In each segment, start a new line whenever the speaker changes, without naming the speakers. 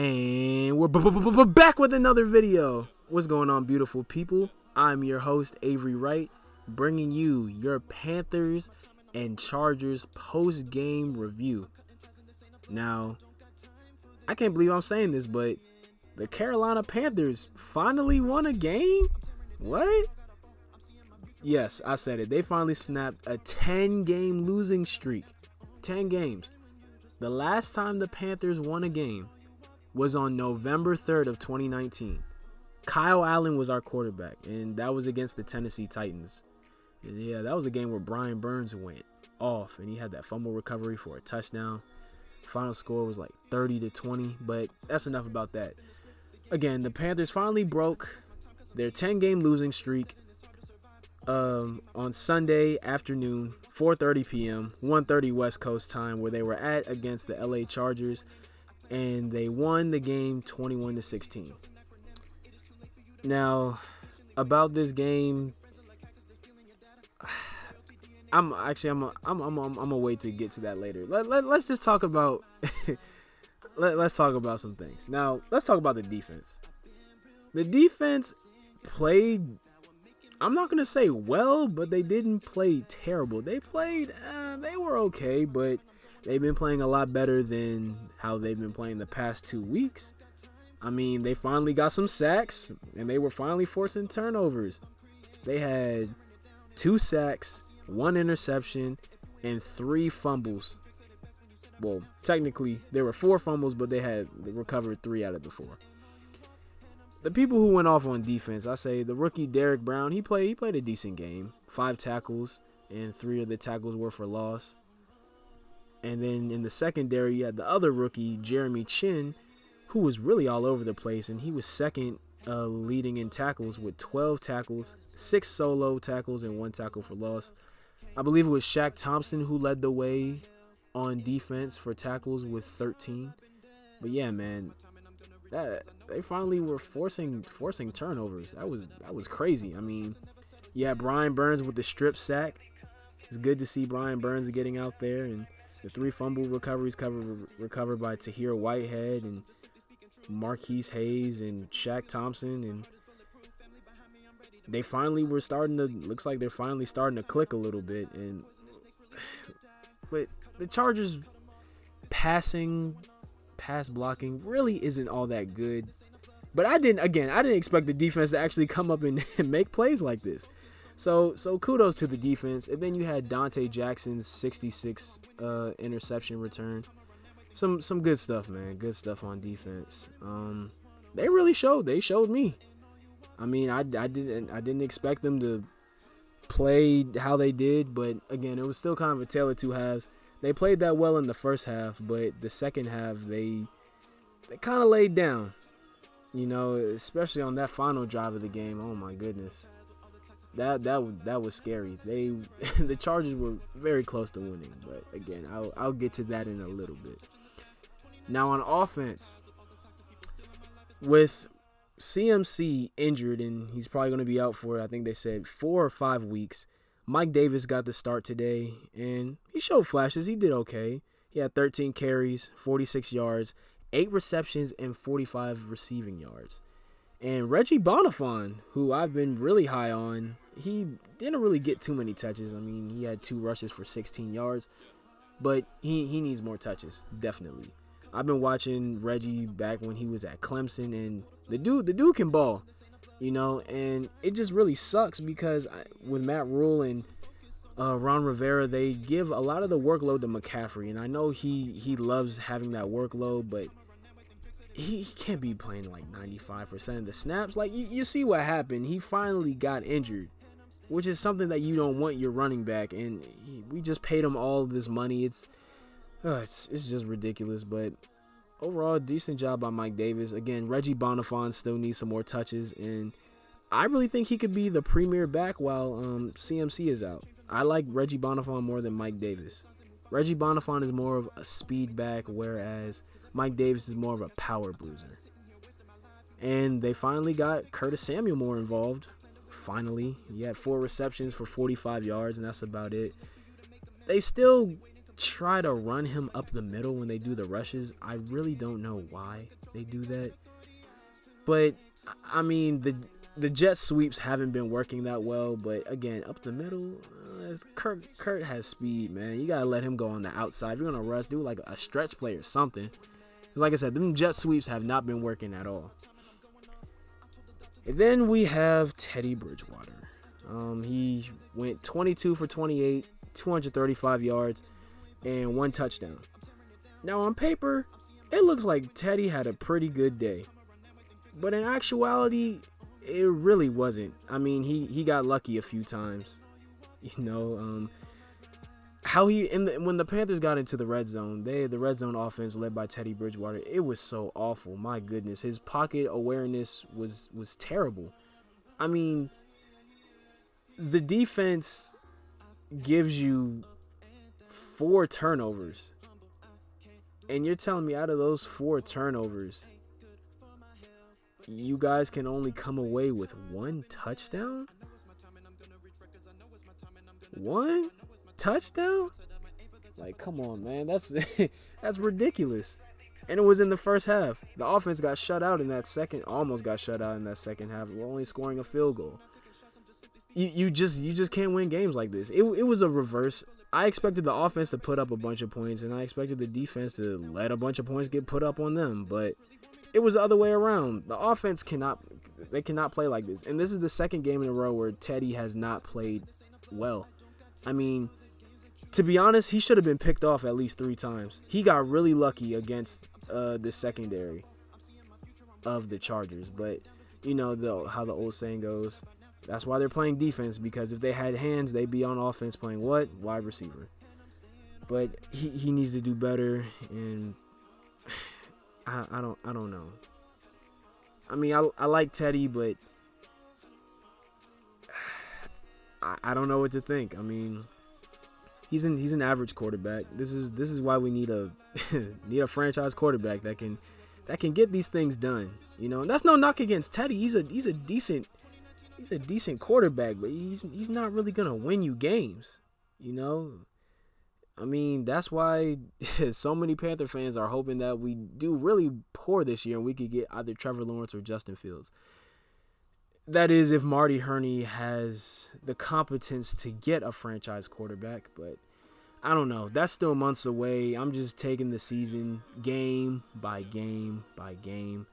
And we're back with another video. What's going on, beautiful people? I'm your host, Avery Wright, bringing you your Panthers and Chargers post-game review. Now, I can't believe I'm saying this, but the Carolina Panthers finally won a game? What? Yes, I said it. They finally snapped a 10-game losing streak. 10 games. The last time the Panthers won a game was on November 3rd of 2019. Kyle Allen was our quarterback, and that was against the Tennessee Titans. And yeah, that was a game where Brian Burns went off, and he had that fumble recovery for a touchdown. Final score was like 30-20, but that's enough about that. Again, the Panthers finally broke their 10-game losing streak on Sunday afternoon, 4:30 p.m., 1:30 West Coast time, where they were at against the LA Chargers, and they won the game 21-16. Now, about this game, I'm gonna wait to get to that later. Let's just talk about let's talk about some things. Now, let's talk about the defense. The defense played, I'm not gonna say well, but they didn't play terrible. They played, they were okay, but they've been playing a lot better than how they've been playing the past 2 weeks. I mean, they finally got some sacks, and they were finally forcing turnovers. They had 2 sacks, 1 interception, and 3 fumbles. Well, technically, there were 4 fumbles, but they recovered 3 out of the 4. The people who went off on defense, I say the rookie Derrick Brown, he played a decent game. 5 tackles, and 3 of the tackles were for loss. And then in the secondary, you had the other rookie, Jeremy Chin, who was really all over the place, and he was second leading in tackles with 12 tackles, 6 solo tackles, and 1 tackle for loss. I believe it was Shaq Thompson who led the way on defense for tackles with 13. But yeah, man, they finally were forcing turnovers. That was crazy. I mean, yeah, Brian Burns with the strip sack. It's good to see Brian Burns getting out there, and the 3 fumble recoveries recovered by Tahir Whitehead and Marquise Hayes and Shaq Thompson, and they finally were looks like they're finally starting to click a little bit. But the Chargers pass blocking really isn't all that good. But I didn't expect the defense to actually come up and make plays like this. So kudos to the defense. And then you had Dante Jackson's 66 interception return. Some good stuff, man. Good stuff on defense. They really showed. They showed me. I mean, I didn't expect them to play how they did, but again, it was still kind of a tale of 2 halves. They played that well in the first half, but the second half they kind of laid down. You know, especially on that final drive of the game. Oh my goodness. That was scary. The Chargers were very close to winning, but again, I'll get to that in a little bit. Now on offense, with CMC injured, and he's probably going to be out for, I think they said 4 or 5 weeks. Mike Davis got the start today, and he showed flashes. He did okay. He had 13 carries, 46 yards, 8 receptions, and 45 receiving yards. And Reggie Bonifon, who I've been really high on, he didn't really get too many touches. I mean, he had 2 rushes for 16 yards, but he needs more touches, definitely. I've been watching Reggie back when he was at Clemson, and the dude can ball, you know, and it just really sucks because with Matt Rule and Ron Rivera, they give a lot of the workload to McCaffrey, and I know he loves having that workload, but he can't be playing like 95% of the snaps. Like, you see what happened. He finally got injured, which is something that you don't want your running back, and we just paid him all this money. It's just ridiculous, but overall, decent job by Mike Davis. Again, Reggie Bonifon still needs some more touches, and I really think he could be the premier back while CMC is out. I like Reggie Bonifon more than Mike Davis. Reggie Bonifon is more of a speed back, whereas Mike Davis is more of a power bruiser. And they finally got Curtis Samuel more involved. Finally, he had 4 receptions for 45 yards, and that's about it. They still try to run him up the middle when they do the rushes. I really don't know why. they do that. But I mean, the jet sweeps haven't been working that well. But again, up the middle, Kurt has speed, man. You gotta let him go on the outside. If you're gonna rush, do like a stretch play or something. Because like I said, them jet sweeps have not been working at all. And then we have Teddy Bridgewater. He went 22 for 28, 235 yards, and 1 touchdown. Now on paper, it looks like Teddy had a pretty good day. But in actuality, it really wasn't. I mean, he got lucky a few times. You know, when the Panthers got into the red zone, the red zone offense led by Teddy Bridgewater, it was so awful. My goodness, his pocket awareness was terrible. I mean, the defense gives you 4 turnovers, and you're telling me out of those 4 turnovers, you guys can only come away with 1 touchdown? 1 touchdown? Like, come on, man. That's ridiculous. And it was in the first half. The offense got shut out in that second, almost got shut out in that second half. We're only scoring a field goal. You just can't win games like this. It was a reverse. I expected the offense to put up a bunch of points, and I expected the defense to let a bunch of points get put up on them. But it was the other way around. The offense cannot play like this. And this is the second game in a row where Teddy has not played well. I mean, to be honest, he should have been picked off at least 3 times. He got really lucky against the secondary of the Chargers. But you know how the old saying goes. That's why they're playing defense, because if they had hands, they'd be on offense playing what? Wide receiver. But he needs to do better, and I don't know. I mean, I like Teddy, but I don't know what to think. I mean, he's an average quarterback. This is why we need a franchise quarterback that can get these things done. You know, and that's no knock against Teddy. He's a decent quarterback, but he's not really gonna win you games. You know, I mean, that's why so many Panther fans are hoping that we do really poor this year and we could get either Trevor Lawrence or Justin Fields. That is, if Marty Hurney has the competence to get a franchise quarterback, but I don't know. That's still months away. I'm just taking the season game by game by game.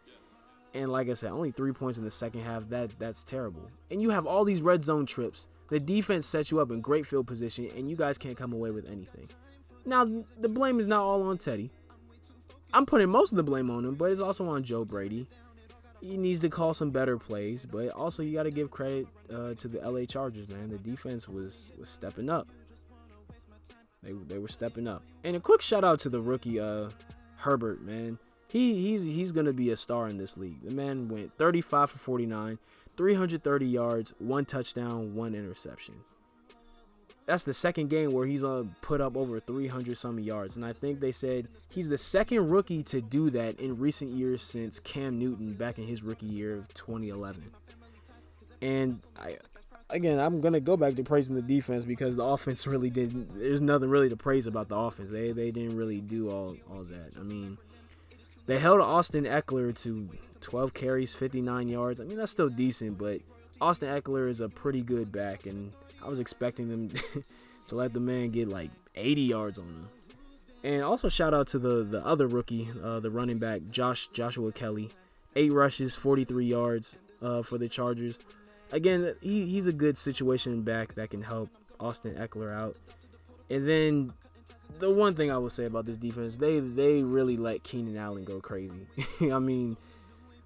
And like I said, only 3 points in the second half. That's terrible. And you have all these red zone trips. The defense sets you up in great field position, and you guys can't come away with anything. Now, the blame is not all on Teddy. I'm putting most of the blame on him, but it's also on Joe Brady. He needs to call some better plays, but also you got to give credit to the LA Chargers, man. The defense was stepping up. They were stepping up. And a quick shout out to the rookie Herbert, man. He's going to be a star in this league. The man went 35 for 49, 330 yards, 1 touchdown, 1 interception. That's the second game where he's put up over 300-some yards. And I think they said he's the second rookie to do that in recent years since Cam Newton back in his rookie year of 2011. And I'm going to go back to praising the defense because the offense really didn't. There's nothing really to praise about the offense. They didn't really do all that. I mean, they held Austin Eckler to 12 carries, 59 yards. I mean, that's still decent, but Austin Eckler is a pretty good back, and I was expecting them to let the man get like 80 yards on him. And also shout out to the other rookie, the running back, Joshua Kelly. 8 rushes, 43 yards for the Chargers. Again, he's a good situation back that can help Austin Eckler out. And then the one thing I will say about this defense, they really let Keenan Allen go crazy. I mean,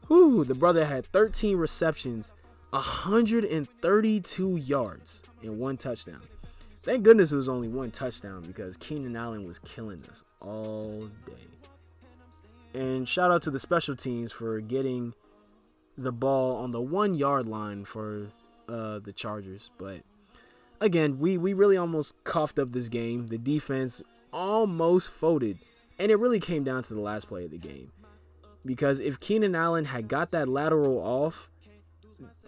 the brother had 13 receptions, 132 yards, and 1 touchdown. Thank goodness it was only 1 touchdown because Keenan Allen was killing us all day. And shout out to the special teams for getting the ball on the 1 yard line for the Chargers. But again, we really almost coughed up this game. The defense almost folded, and it really came down to the last play of the game. Because if Keenan Allen had got that lateral off,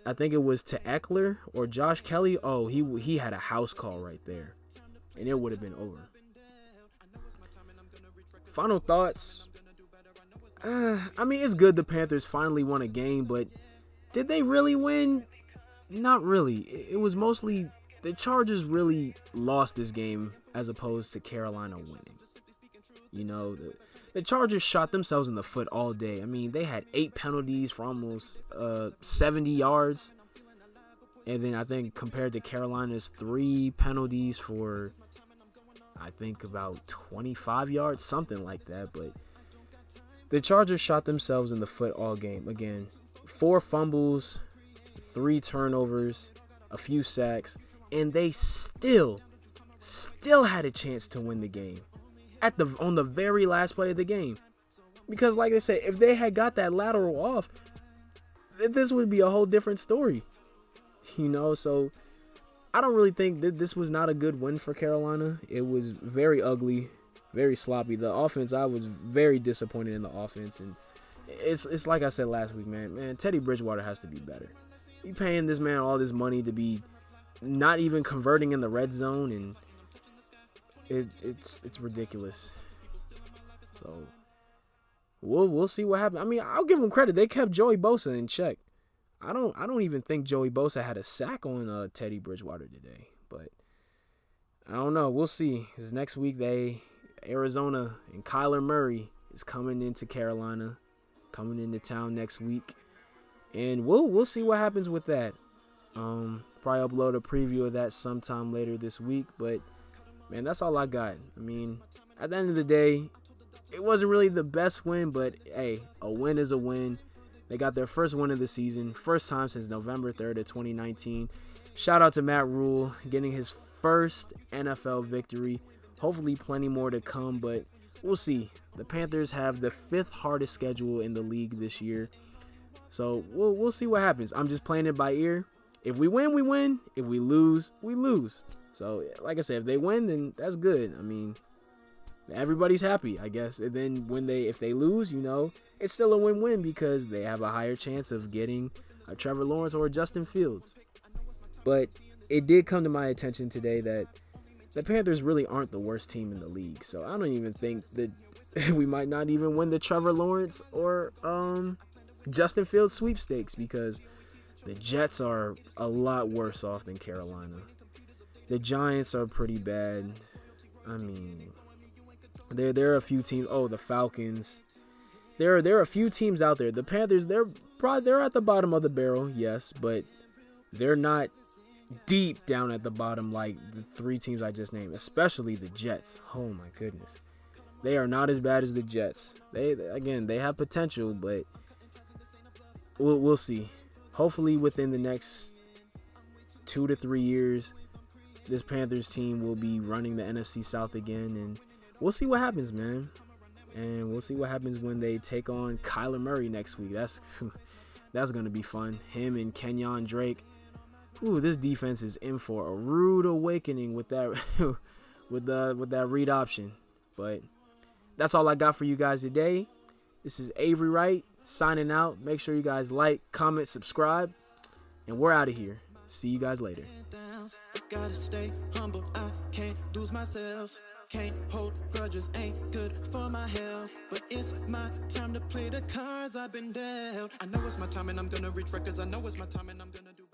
I think it was to Eckler or Josh Kelly. Oh, he had a house call right there, and it would have been over. Final thoughts. I mean, it's good the Panthers finally won a game, but did they really win? Not really. It was mostly the Chargers really lost this game as opposed to Carolina winning. You know, the Chargers shot themselves in the foot all day. I mean, they had 8 penalties for almost 70 yards. And then I think compared to Carolina's 3 penalties for, I think, about 25 yards, something like that. But the Chargers shot themselves in the foot all game. Again, 4 fumbles, 3 turnovers, a few sacks, and they still had a chance to win the game on the very last play of the game. Because like I said, if they had got that lateral off, this would be a whole different story. You know, so I don't really think that this was not a good win for Carolina. It was very ugly, very sloppy. The offense, I was very disappointed in the offense, and it's like I said last week, man. Teddy Bridgewater has to be better. You paying this man all this money to be not even converting in the red zone, and it's ridiculous. So we'll see what happens. I mean, I'll give them credit. They kept Joey Bosa in check. I don't even think Joey Bosa had a sack on Teddy Bridgewater today, but I don't know. We'll see. Because next week Arizona and Kyler Murray is coming into Carolina, coming into town next week, and we'll see what happens with that. Probably upload a preview of that sometime later this week, but man, that's all I got. I mean, at the end of the day, it wasn't really the best win, but hey, a win is a win. They got their first win of the season, first time since November 3rd of 2019. Shout out to Matt Rule getting his first NFL victory. Hopefully plenty more to come, but we'll see. The Panthers have the 5th hardest schedule in the league this year. So we'll see what happens. I'm just playing it by ear. If we win, we win. If we lose, we lose. So like I said, if they win, then that's good. I mean, everybody's happy, I guess. And then if they lose, you know, it's still a win-win because they have a higher chance of getting a Trevor Lawrence or a Justin Fields. But it did come to my attention today that the Panthers really aren't the worst team in the league. So I don't even think that we might not even win the Trevor Lawrence or Justin Fields sweepstakes, because the Jets are a lot worse off than Carolina. The Giants are pretty bad. I mean, there are a few teams. Oh, the Falcons. There are a few teams out there. The Panthers, they're at the bottom of the barrel, yes, but they're not deep down at the bottom like the 3 teams I just named, especially the Jets. Oh my goodness. They are not as bad as the Jets. They have potential, but we'll see. Hopefully within the next 2 to 3 years, this Panthers team will be running the NFC South again, and we'll see what happens, man. And we'll see what happens when they take on Kyler Murray next week. That's going to be fun. Him and Kenyon Drake. Ooh, this defense is in for a rude awakening with that with that read option. But that's all I got for you guys today. This is Avery Wright signing out. Make sure you guys like, comment, subscribe, and we're out of here. See you guys later. Gotta stay humble. I can't lose myself. Can't hold grudges, ain't good for my health. But it's my time to play the cards I've been dealt. I know it's my time and I'm gonna reach records. I know it's my time and I'm gonna do better.